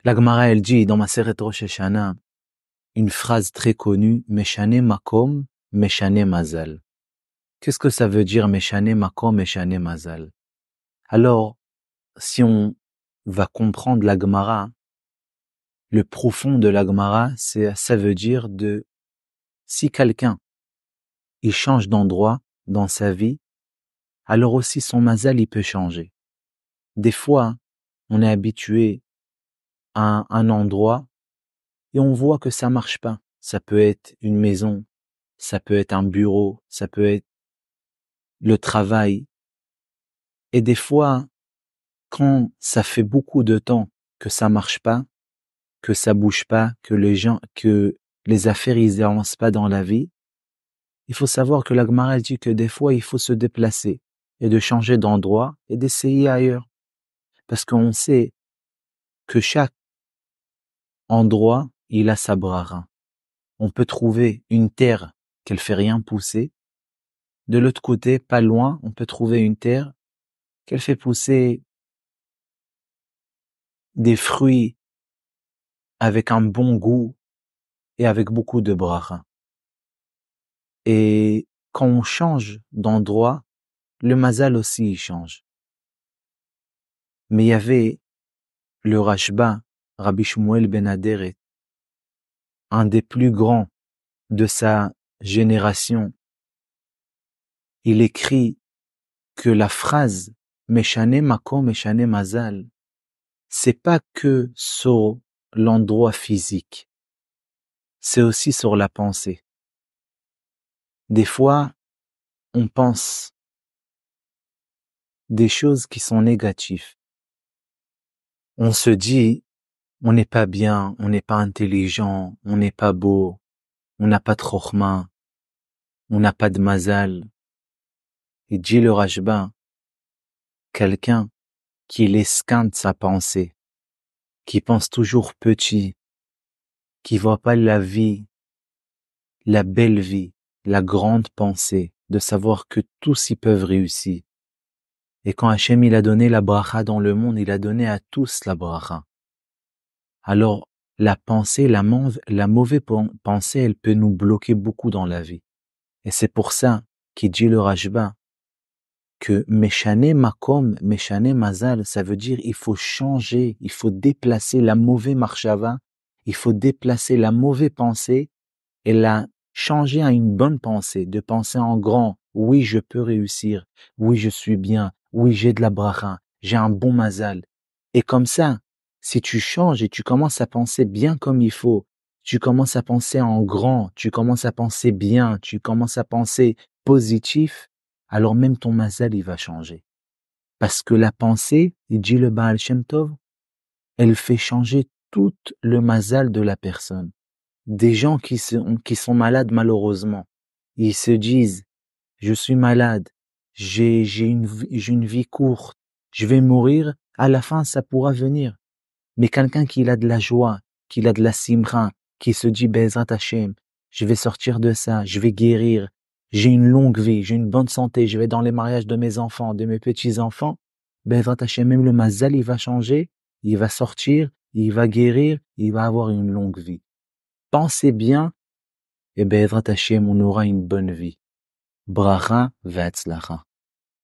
La Gemara, elle dit dans Maseret Rosh Hashanah une phrase très connue, Meshane Makom, Meshane Mazal. Qu'est-ce que ça veut dire Meshane Makom, Meshane Mazal? Alors, si on va comprendre la Gemara, le profond de la Gemara, ça veut dire si quelqu'un, il change d'endroit dans sa vie, alors aussi son mazal, il peut changer. Des fois, on est habitué à un endroit et on voit que ça marche pas. Ça peut être une maison, ça peut être un bureau, ça peut être le travail. Et des fois, quand ça fait beaucoup de temps que ça marche pas, que ça bouge pas, que les affaires, ils avancent pas dans la vie, il faut savoir que la Gemara dit que des fois, il faut se déplacer et de changer d'endroit et d'essayer ailleurs. Parce qu'on sait que chaque endroit, il a sa bracha. On peut trouver une terre qu'elle fait rien pousser. De l'autre côté, pas loin, on peut trouver une terre qu'elle fait pousser des fruits avec un bon goût et avec beaucoup de bracha. Et quand on change d'endroit, le mazal aussi il change. Mais il y avait le Rashba, Rabbi Shmuel ben Aderet, un des plus grands de sa génération. Il écrit que la phrase Meshane Makom, Meshane Mazal, c'est pas que sur l'endroit physique, c'est aussi sur la pensée. Des fois, on pense des choses qui sont négatives. On se dit, on n'est pas bien, on n'est pas intelligent, on n'est pas beau, on n'a pas de chokhma, on n'a pas de mazal. Et dit le Rashba, quelqu'un qui l'esquinte sa pensée, qui pense toujours petit, qui voit pas la vie, la belle vie, la grande pensée, de savoir que tous y peuvent réussir. Et quand Hachem il a donné la bracha dans le monde, il a donné à tous la bracha. Alors, la pensée, la mauvaise pensée, elle peut nous bloquer beaucoup dans la vie. Et c'est pour ça qu'il dit le Rashba que Meshane Makom, Meshane Mazal, ça veut dire il faut changer, il faut déplacer la mauvaise marchava, il faut déplacer la mauvaise pensée et la changer à une bonne pensée, de penser en grand. Oui, je peux réussir. Oui, je suis bien. Oui, j'ai de la bracha. J'ai un bon mazal. Et comme ça, si tu changes et tu commences à penser bien comme il faut, tu commences à penser en grand, tu commences à penser bien, tu commences à penser positif, alors même ton mazal, il va changer. Parce que la pensée, il dit le Baal Shem Tov, elle fait changer tout le mazal de la personne. Des gens qui sont malades malheureusement, ils se disent, je suis malade, j'ai une vie courte, je vais mourir, à la fin ça pourra venir. Mais quelqu'un qui a de la joie, qui a de la simra, qui se dit, Bezrat Hashem, je vais sortir de ça, je vais guérir, j'ai une longue vie, j'ai une bonne santé, je vais dans les mariages de mes enfants, de mes petits-enfants, Bezrat Hashem, même le mazal, il va changer, il va sortir, il va guérir, il va avoir une longue vie. Pensez bien, et Be'ezrat Hashem, on aura une bonne vie. Bracha ve'atzlacha.